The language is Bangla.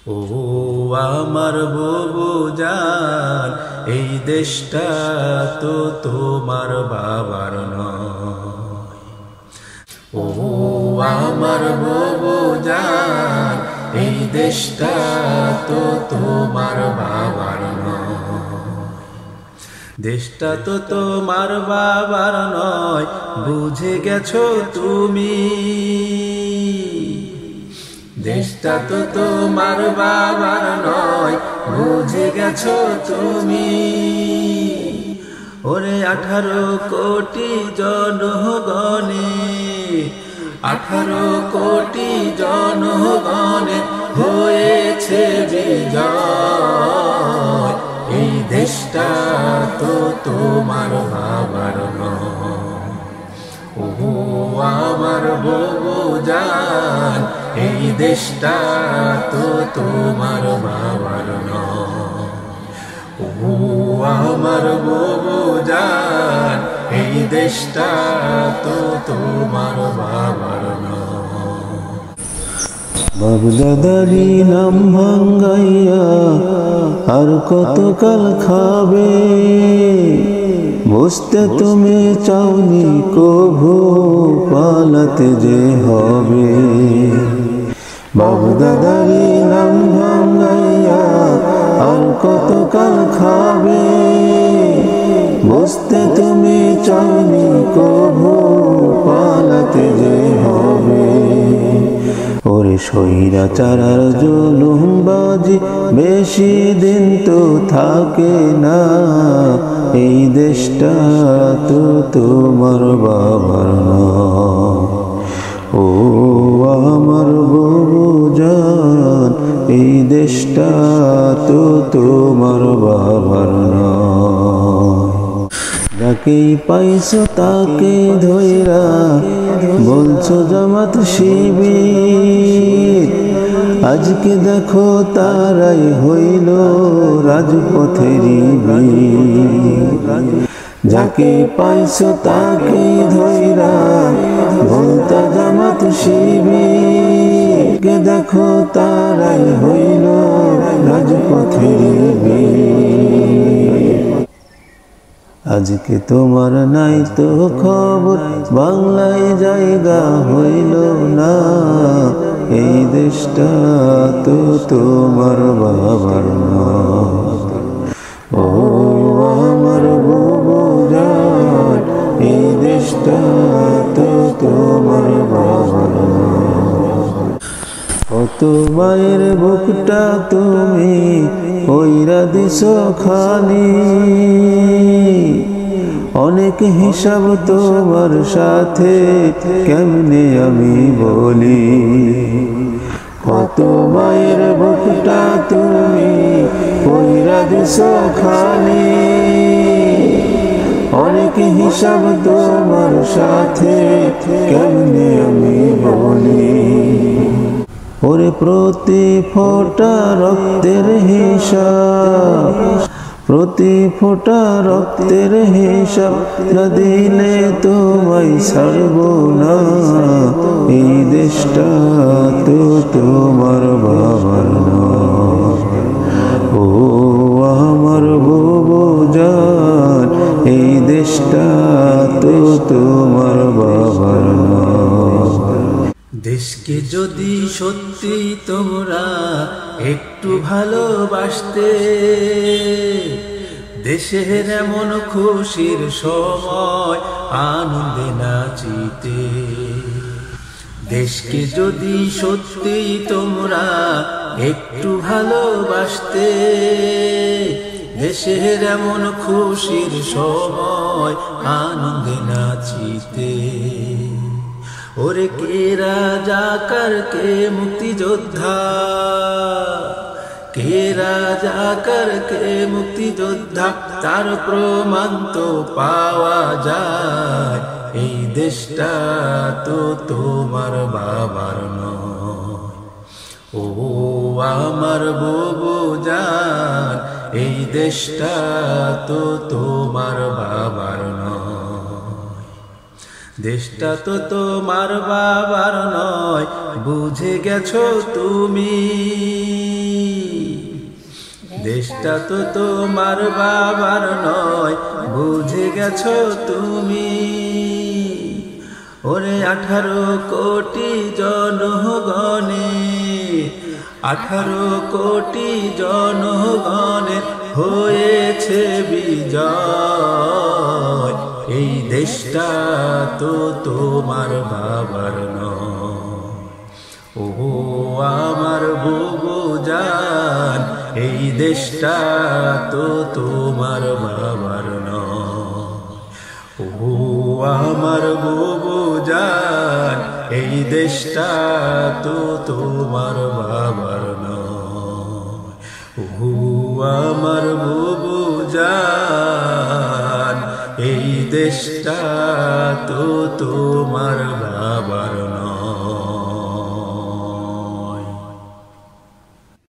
ও আমার বুবু জান, এই দেশটা তো তোমার বাবার নয়। ও আমার বুবু জান, এই দেশটা তো তোমার বাবার নয়। দেশটা তো তোমার বাবার নয়, বুঝে গেছো তুমি। দেশটা তো তোমার বাবার নয়, বুঝে গেছো তুমি। ওরে 18 কোটি জনগণে, 18 কোটি জনগণে হয়েছে বিজয়। এই দেশটা তো তোমার বাবার নয়। ও আমার বুবু জান, এই দেশটা তো তোমার বাবার নয়। ও আমার বুবু জান, এই দেশটা তো তোমার বাবার নয়। বাবা দাদারি নাম ভাঙ্গাইয়া আর কতকাল খাবে, বুঝতে তুমি চাওনি কভু পালাতে যে হবে। বাবা দাদারি নাম ভাঙ্গাইয়া আর কতকাল খাবে, বুঝতে তুমি চাওনি কভু পালাতে যে হবে। ওরে স্বৈরাচার জুলুমবাজি বেশি দিন তো থাকে না, এই দেশটা তো তোমার বাবার নয়। ও আমার বুবু জান, এই দেশটা তো তোমার বাবার নয়। যাকেই পাইছো তাকে ধইরা বলছো জামাত শিবির, আজকে দেখো তারাই হইল রাজপথেরই বীর। যাকে পাইছো তাকে ধইরা বলতা জামাত শিবির, দেখো তারাই হইল রাজপথেরই বীর। আজকে তোমার নাই তো খবর, বাংলায় জায়গা হইল না, এই দেশটা তো তোমার বাবার নয়। ও আমার বুবু জান, এই দেশটা তো তোমার বাবার নয়। কত মায়ের বুকটা তুমি কইরা দিছো খালি, অনেক হিসাব তোমার সাথে কেমনে আমি বলি। কত মায়ের বুকটা তুমি কইরা দিছো খালি, অনেক হিসাব তোমার সাথে কেমনে আমি বলি। ওরে প্রতি ফোঁটা রক্তের হিসাব, প্রতি ফোঁটা রক্তের হিসাব না দিলে তোমায় ছাড়ব না, এই দেশটা তো তোমার বাবার নয়। ও আমার বুবু জান, এই দেশটা তো তোমার বাবার নয়। দেশকে যদি সত্যি তোমরা একটু ভালোবাসতে, দেশের এমন খুশির সময় আনন্দে নাচিতে। দেশকে যদি সত্যি তোমরা একটু ভালোবাসতে, দেশের এমন খুশির সময় আনন্দে নাচিতে। ওরে কে রাজাকার কে মুক্তিযোদ্ধা, কে রাজাকার কে মুক্তিযোদ্ধা, তার প্রমাণ তো পাওয়া যায়। এই দেশটা তো তোমার বাবার নয়। ও আমার বুবু জান, এই দেশটা তো তোমার বাবার নয়। দেশটা তো তোমার বাবার নয়, বুঝে গেছো তুমি। দেশটা তো তোমার বাবার নয়, বুঝে গেছো তুমি। ওরে 18 কোটি জনগণে, 18 কোটি জনগণের হয়েছে বিজয়। এই দেশটা তো তোমার বাবার নয়। ও আমার বুবু জান, এই দেশটা তো তোমার বাবার নয়। ও আমার বুবু জান, এই দেশটা তো তোমার বাবার নয়। ও আমার বুবু জান, এই দেশটা তো তোমার